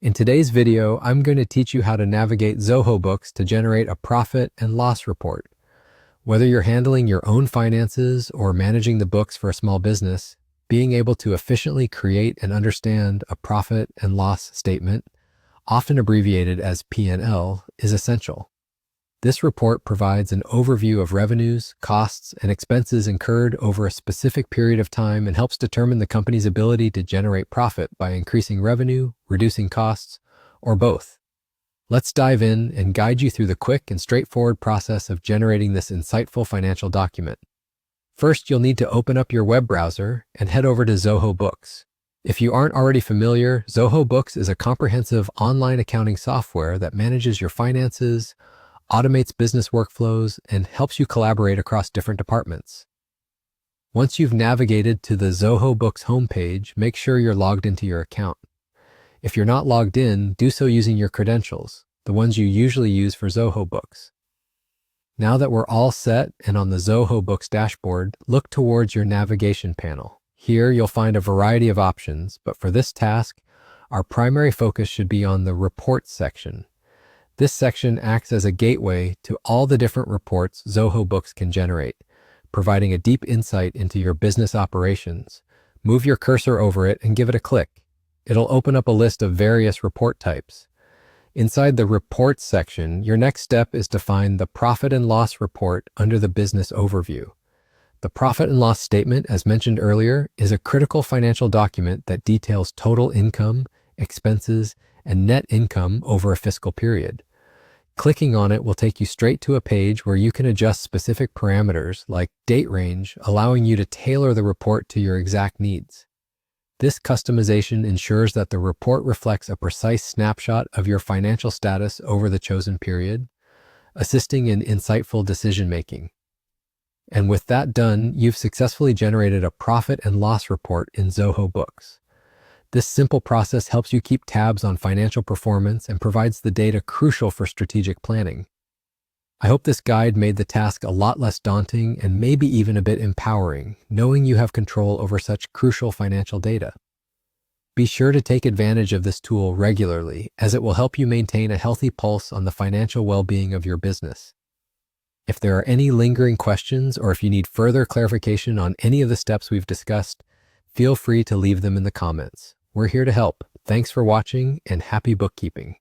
In today's video, I'm going to teach you how to navigate Zoho Books to generate a profit and loss report. Whether you're handling your own finances or managing the books for a small business, being able to efficiently create and understand a profit and loss statement, often abbreviated as P&L, is essential. This report provides an overview of revenues, costs, and expenses incurred over a specific period of time and helps determine the company's ability to generate profit by increasing revenue, reducing costs, or both. Let's dive in and guide you through the quick and straightforward process of generating this insightful financial document. First, you'll need to open up your web browser and head over to Zoho Books. If you aren't already familiar, Zoho Books is a comprehensive online accounting software that manages your finances, automates business workflows, and helps you collaborate across different departments. Once you've navigated to the Zoho Books homepage, make sure you're logged into your account. If you're not logged in, do so using your credentials, the ones you usually use for Zoho Books. Now that we're all set and on the Zoho Books dashboard, look towards your navigation panel. Here you'll find a variety of options, but for this task, our primary focus should be on the Reports section. This section acts as a gateway to all the different reports Zoho Books can generate, providing a deep insight into your business operations. Move your cursor over it and give it a click. It'll open up a list of various report types. Inside the Reports section, your next step is to find the Profit and Loss report under the Business Overview. The Profit and Loss statement, as mentioned earlier, is a critical financial document that details total income, expenses, and net income over a fiscal period. Clicking on it will take you straight to a page where you can adjust specific parameters like date range, allowing you to tailor the report to your exact needs. This customization ensures that the report reflects a precise snapshot of your financial status over the chosen period, assisting in insightful decision-making. And with that done, you've successfully generated a profit and loss report in Zoho Books. This simple process helps you keep tabs on financial performance and provides the data crucial for strategic planning. I hope this guide made the task a lot less daunting and maybe even a bit empowering, knowing you have control over such crucial financial data. Be sure to take advantage of this tool regularly, as it will help you maintain a healthy pulse on the financial well-being of your business. If there are any lingering questions or if you need further clarification on any of the steps we've discussed, feel free to leave them in the comments. We're here to help. Thanks for watching and happy bookkeeping.